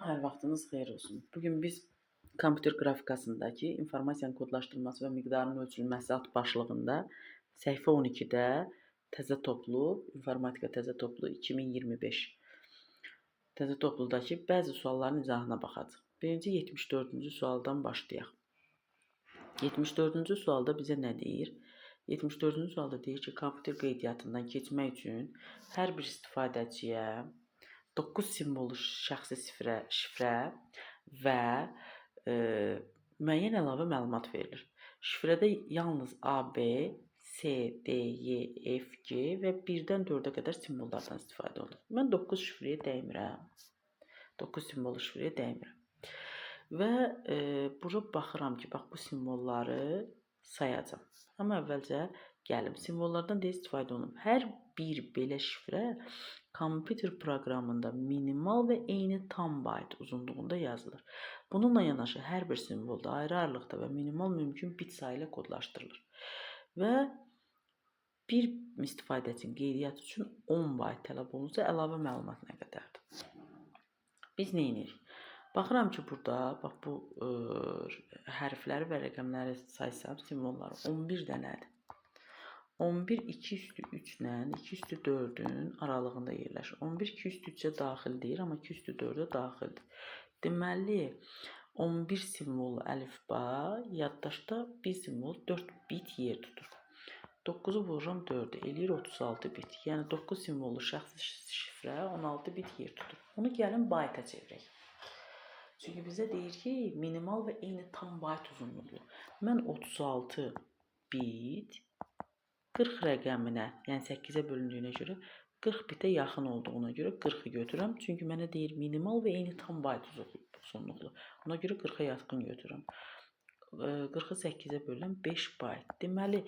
Hər vaxtınız xeyir olsun. Bugün biz kompüter qrafikasındakı informasiyanın kodlaşdırılması və miqdarının ölçülməsi alt başlığında səhifə 12-də təzə toplu, informatika təzə toplu 2025 təzə topludakı bəzi sualların izahına baxacağıq. Birinci 74-cü sualdan başlayaq. 74-cü sualda bizə nə deyir? 74-cü sualda deyir ki, kompüter qeydiyyatından keçmək üçün hər bir istifadəçiyə 9 simvollu şəxsi şifrə və müəyyən əlavə məlumat verilir. Şifrədə yalnız A, B, C, D, Y, F, G və 1-dən 4-ə qədər simvollardan istifadə olunur. Mən 9 şifrəyə dəymirəm. 9 simvollu şifrəyə dəymirəm. Və bura baxıram ki, bax bu simvolları sayacağam. Amma əvvəlcə gəlim simvollardan da istifadə olunur. Hər bir belə şifrə kompüter proqramında minimal və eyni tam bayt uzunluğunda yazılır. Bununla yanaşı hər bir simvolda ayrı ayrılıqda və minimal mümkün bit sayı ilə kodlaşdırılır. Və bir istifadəçinin qeydiyyatı üçün 10 bayt tələb olunsa əlavə məlumat nə qədərdir? Biz nə edirik? Baxıram ki, burada bax bu hərfləri və rəqəmləri saysam simvolları 11 dənədir. 11 2 üstü 3 ilə 2 üstü 4-ün aralığında yerləşir. 11 2 üstü 3-ə daxil deyir, amma 2 üstü 4-ə daxildir. Deməli 11 simvollu əlifba yaddaşda bir simvol 4 bit yer tutur. 9-u vururam 4-ə, eləyir 36 bit. Yəni 9 simvollu şəxsi şifrə 16 bit yer tutur. Bunu gəlin bayta çevirək. Çünki bizə deyir ki, minimal və eyni tam bayt uzunluğu. Mən 36 bit 40 rəqəminə, yəni 8-ə bölündüyünə görə 40 bitə yaxın olduğuna görə 40-ı götürürəm. Çünki mənə deyir minimal və eyni tam bayt uzunluqlu. Ona görə 40-a yaxın götürürəm. 40-ı 8-ə bölürəm 5 bayt. Deməli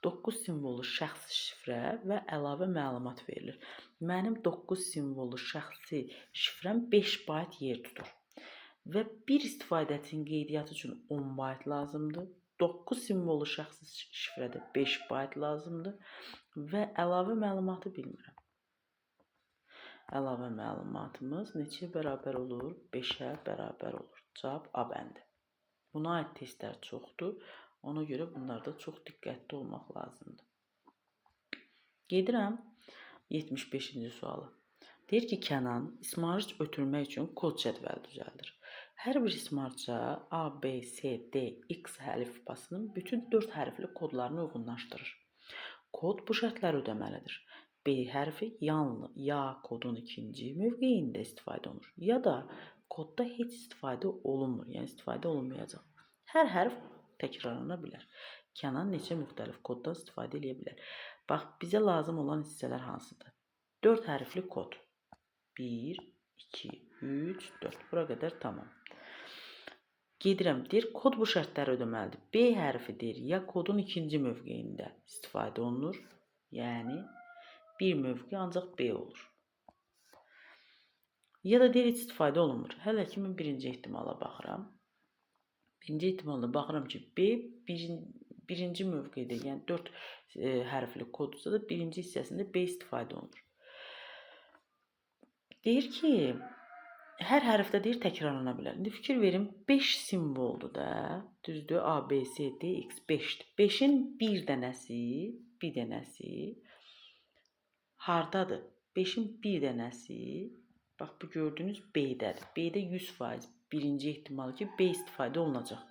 9 simvollu şəxsi şifrə və əlavə məlumat verilir. Mənim 9 simvollu şəxsi şifrəm 5 bayt yer tutur. Və bir istifadəçinin qeydiyyatı üçün 10 bayt lazımdır. 9 simvollu şəxsi şifrədə 5 bayt lazımdır və əlavə məlumatı bilmirəm. Əlavə məlumatımız neçəyə bərabər olur? 5-ə bərabər olur. Cavab A bəndi. Buna aid testlər çoxdur. Ona görə bunlarda çox diqqətli olmaq lazımdır. Gedirəm 75-ci suala. Deyir ki, Kənan ismarıc ötürmək üçün kod cədvəli düzəldir. Hər bir ismarca A, B, C, D, X əlifbasının bütün 4 hərfli kodlarını uyğunlaşdırır. Kod bu şərtləri ödəməlidir. B hərfi yalnız ya kodun ikinci mövqeyində istifadə olunur, ya da kodda heç istifadə olunmur, yəni istifadə olunmayacaq. Hər hərf təkrarlana bilər. Kənan neçə müxtəlif koddan istifadə edə bilər. Bax, bizə lazım olan hissələr hansıdır? 4 hərfli kod. 1, 2, 3, 4. Bura qədər tamam. Gedirəm, deyir, kod bu şərtləri ödəməlidir. B hərfidir, ya kodun ikinci mövqeyində istifadə olunur, yəni bir mövqe ancaq B olur. Ya da deyir, heç istifadə olunmur. Hələ ki, mən birinci ehtimala baxıram. Birinci ehtimalda baxıram ki, B birinci mövqedə, yəni 4 hərfli kodsa da birinci hissəsində B istifadə olunur. Deyir ki, hər hərfdə deyir təkrarlana bilər. İndi fikir verin, 5 simvoldur da, düzdür? A, B, C, D, X 5-dir. 5-in bir dənəsi hardadır? 5-in bir dənəsi, bax bu gördüyünüz B-dədir. B-də 100% birinci ehtimal ki, B istifadə olunacaq.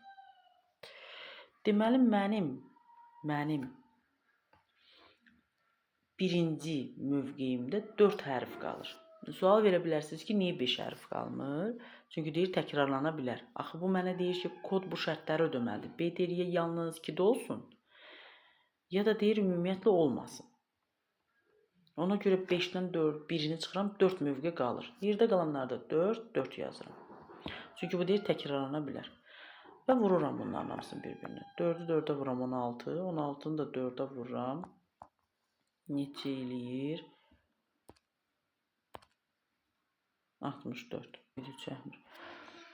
Deməli, mənim birinci mövqeyimdə 4 hərf qalır. Sual verə bilərsiniz ki, niyə 5 hərf qalmır? Çünki deyir, təkrarlana bilər. Axı, bu mənə deyir ki, kod bu şərtləri ödəməlidir. B deyir, ya yalnız 2-də olsun, ya da deyir, ümumiyyətlə olmasın. Ona görə 5-dən 1-ini çıxıram, 4 mövqe qalır. Yerdə qalanlarda 4 yazıram. Çünki bu deyir, təkrarlana bilər. Və vururam bunların hamısını bir-birinə. 4-ü 4-ə vuram 16, 16-nı da 4-ə vururam. Neçə eləyir? 64.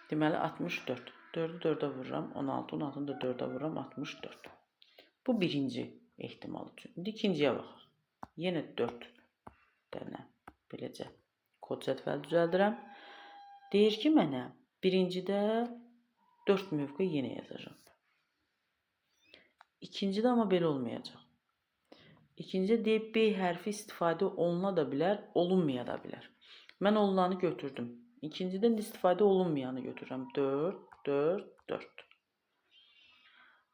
Deməli 64. 4-ü 4-ə vururam 16, 16-nı da 4-ə vururam 64. Bu birinci ehtimal üçün. İndi ikinciyə baxaq. Yenə 4 dənə beləcə kod cədvəli düzəldirəm. Deyir ki mənə birincidə 4 mövqe yenə yazacağım. İkincidə amma belə olmayacaq. İkincidə deyib B hərfi istifadə oluna da bilər, olunmaya da bilər. Mən olunanı götürdüm. İkincidə istifadə olunmayanı götürürəm. 4, 4, 4.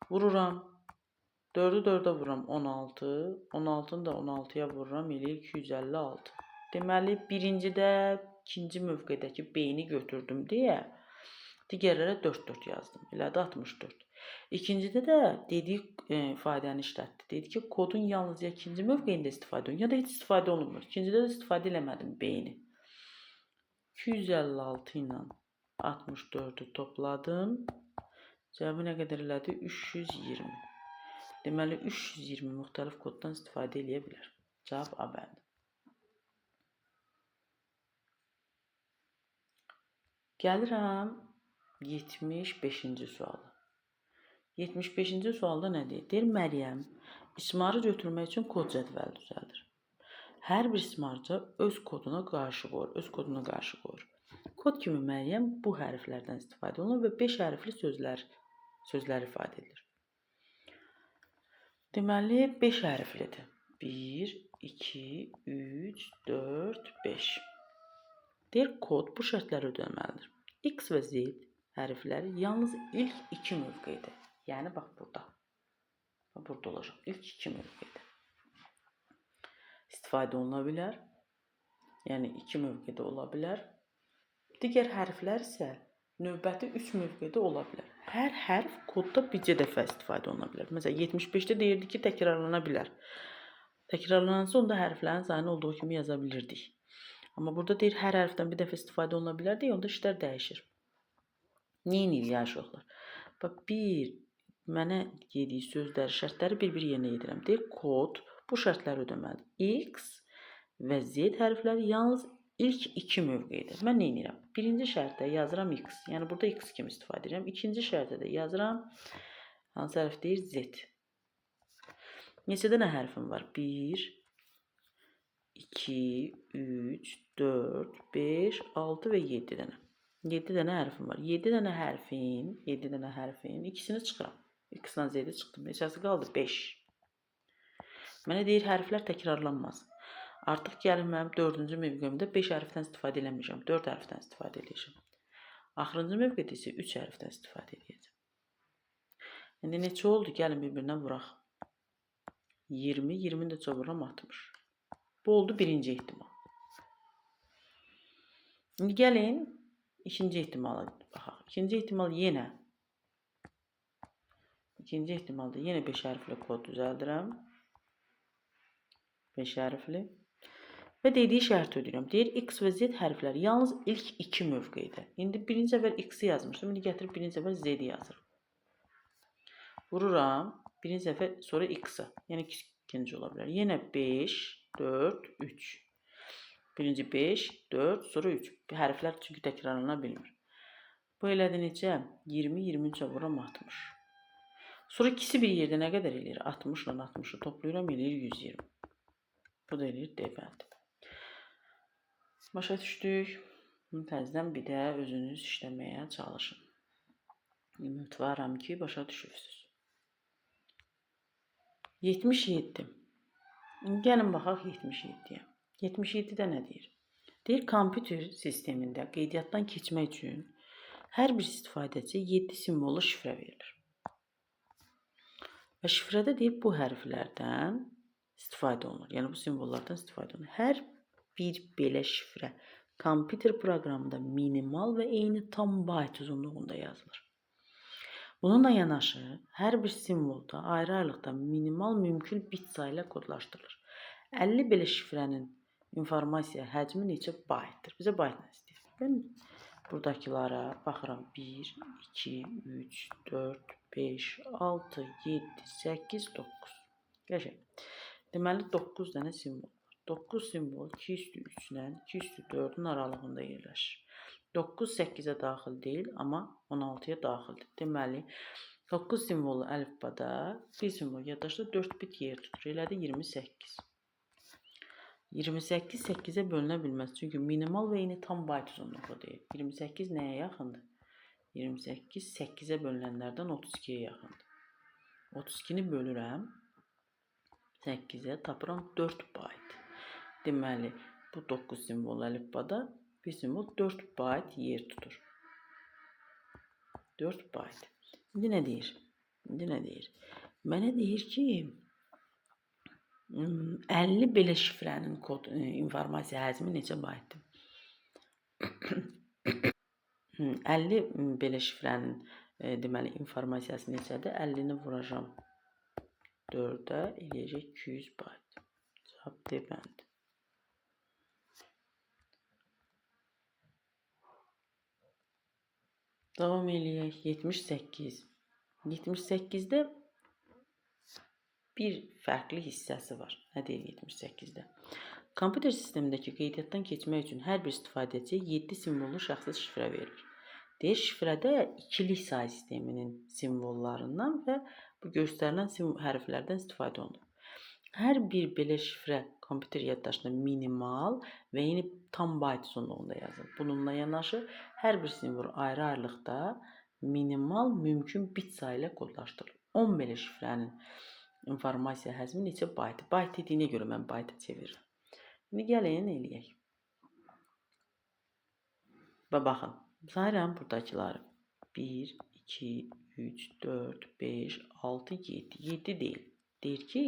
Vururam. 4'ü 4'e vururam 16. 16'ını da 16'ya vururam. Eləyir 256. Deməli, birincidə ikinci mövqedəki B-ni götürdüm deyə digərlərə 4-4 yazdım. Elədi 64. İkincidə də dedik ifadəni işlətdi. Dedi ki, kodun yalnız ya ikinci mövqeyində istifadə olunur, ya da heç istifadə olunmur. İkincidə də istifadə eləmədim B-ni. 256 ilə 64'ü topladım. Cevabı nə qədər elədi? 320. Deməli, 320 müxtəlif koddan istifadə eləyə bilər. Cavab A bəndi. Gəlirəm 75-ci suala. 75-ci sualda nə deyir? Deyir, Məryəm ismarı götürmək üçün kod cədvəli düzəldir. Hər bir ismarca öz koduna qarşı qoyur. Kod kimi Məryəm bu hərflərdən istifadə olunur və 5 hərfli sözlər ifadə edilir. Deməli, 5 hərflidir. 1, 2, 3, 4, 5. Deyir, kod bu şərtləri ödəməlidir. X və Z hərfləri yalnız ilk 2 mövqedir. Yəni, bax burada. Burada olacaq. İlk 2 mövqedir. İstifadə oluna bilər. Yəni, 2 mövqedə ola bilər. Digər hərflər isə növbəti 3 mövqedə ola bilər. Hər hərf kodda bircə dəfə istifadə oluna bilər. Məsələn, 75-də deyirdi ki, təkrarlana bilər. Təkrarlanansa onda hərflərin sayını olduğu kimi yaza bilirdik. Amma burada deyir, hər hərfdən bir dəfə istifadə oluna bilər deyə, onda işlər dəyişir. Neyin ya uşaqlar? Bax, mənə dediyi sözləri, şərtləri bir-bir yerinə yedirəm. Deyir, kod bu şərtləri ödəməlidir. X və Z hərfləri yalnız ilk 2 mövqedir. Mən nə edirəm? Birinci şərtdə yazıram X. Yəni, burada X kimi istifadə edirəm. İkinci şərtdə də yazıram, hansı hərf deyir? Z. Neçə dənə hərfim var? 1, 2, 3, 4, 5, 6 və 7 dənə. 7 dənə hərfim var. 7 dənə hərfin ikisini çıxıram. X-dan Z-də çıxdım. Neçəsi qaldı? 5. Mənə deyir, hərflər təkrarlanmaz. Artıq gəlir mənim 4-cü mövqemdə 5 hərfdən istifadə eləməyəcəm. 4 hərfdən istifadə edəcəm. Axırıncı mövqedə isə 3 hərfdən istifadə edəcəm. İndi neçə oldu? Gəlin bir-birinə vuraq. 20, 20-ni də çoxuram 60. Bu oldu birinci ehtimal. İndi gəlin ikinci ehtimala baxaq. İkinci ehtimal İkinci ehtimalda yenə 5 hərfli kod düzəldirəm. 5 hərfli. Və dediyi şərti ödəyirəm. Deyir, X və Z hərfləri yalnız ilk 2 mövqedə. İndi birinci səfər X-i yazmışdım. İndi gətirib birinci səfər Z-i yazırım. Vururam. Birinci səfər sonra X-i. Yəni ikinci ola bilər. Yenə 5, 4, 3. Birinci 5, 4, sonra 3. Hərflər çünki təkrarlana bilmir. Bu elədi necə? 20, 23-ə vururam 60. Sonra ikisi bir yerdə nə qədər eləyir? 60 ilə 60'ı toplayıram, eləyir 120. Bu da eləyir D bəndi. Başa düşdük. Təzədən bir də özünüz işləməyə çalışın. Ümidvaram ki, başa düşürsünüz. 77. Gəlin baxaq 77-yə. 77-də nə deyir? Deyir, kompüter sistemində qeydiyyatdan keçmək üçün hər bir istifadəçi 7 simvollu şifrə verilir. Və şifrədə deyib bu hərflərdən istifadə olunur. Yəni bu simvollardan istifadə olunur. Hər bir belə şifrə kompüter proqramında minimal və eyni tam bayt uzunluğunda yazılır. Bununla yanaşı hər bir simvolda ayrı-ayrılıqda minimal mümkün bit sayı ilə kodlaşdırılır. 50 belə şifrənin informasiya həcmi neçə baytdır? Bizə baytla istəyir. Mən buradakılara baxıram. 1, 2, 3, 4, 5, 6, 7, 8, 9. Qəşəng. Deməli 9 dənə simvol var. 9 simvol 2 üstü 3 ilə 2 üstü 4-ün aralığında yerləşir. 9 8-ə daxil deyil, amma 16-ya daxildir. Deməli 9 simvolu əlifbada, bir simvol yaddaşda 4 bit yer tutur. Elədi 28. 28 8'e bölünə bilməz. Çünki minimal və eyni tam bayt uzunluğu deyil. 28 nəyə yaxındır? 28 8'e bölünənlərdən 32'ye yaxındır. 32'ni bölürəm 8'e, tapıram 4 bayt. Deməli, bu 9 simvol əlifbada bir simvol 4 bayt yer tutur. 4 bayt. İndi nə deyir? Mənə deyir ki, 50 belə şifrənin kod informasiya həcmi neçə baytdır? 50 belə şifrənin deməli informasiyası neçədir? 50'ni vuracam 4'ə, eləyəcək 200 bayt. Cavab D bəndi. Davam eləyək. 78. 78'də bir fərqli hissəsi var. Nə deyir 78'də? Kompüter sistemindəki qeydiyyatdan keçmək üçün hər bir istifadəçiyə 7 simvollu şəxsi şifrə verilir. Deyir, şifrədə ikilik say sisteminin simvollarından və bu göstərilən hərflərdən istifadə olunur. Hər bir belə şifrə kompüter yaddaşında minimal və eyni tam bayt uzunluğunda yazılır. Bununla yanaşı hər bir simvol ayrı-ayrılıqda minimal mümkün bit sayı ilə kodlaşdırılır. 10 belə şifrənin informasiya həcmi neçə bayt? Bayt dediyinə görə mən bayta çevirirəm. İndi gəlin eləyək. Və baxın, sayıram buradakıları. 1, 2, 3, 4, 5, 6, 7. 7 deyil. Deyir ki,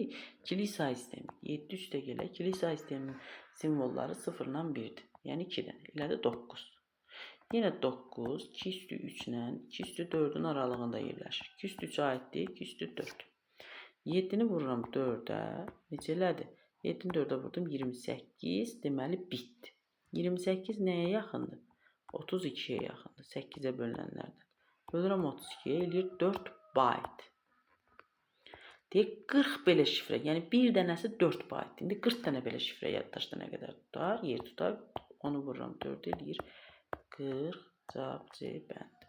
ikili say sistemi. 7 üstə gələ, ikili say sisteminin simvolları 0 ilə 1'dir. Yəni 2-dən. Elə də 9. Yenə 9, 2 üstü 3 ilə 2 üstü 4'ün aralığında yerləşir. 2 üstü 3'ə aiddir, 2 üstü 4. 7'ni vururam 4'ə. Necə elədir? 7'ni 4'ə vurdum 28. Deməli bitdi. 28 nəyə yaxındır? 32'ye yaxındır. 8'e bölünənlərdən. Bölürəm 32'ye, eləyir 4 bayt. Deyək 40 belə şifrə. Yəni bir dənəsi 4 bayt. İndi 40 dənə belə şifrə yaddaşda nə qədər tutar? Yer tutar. Onu vururam 4, eləyir 40. Cavab C bənd.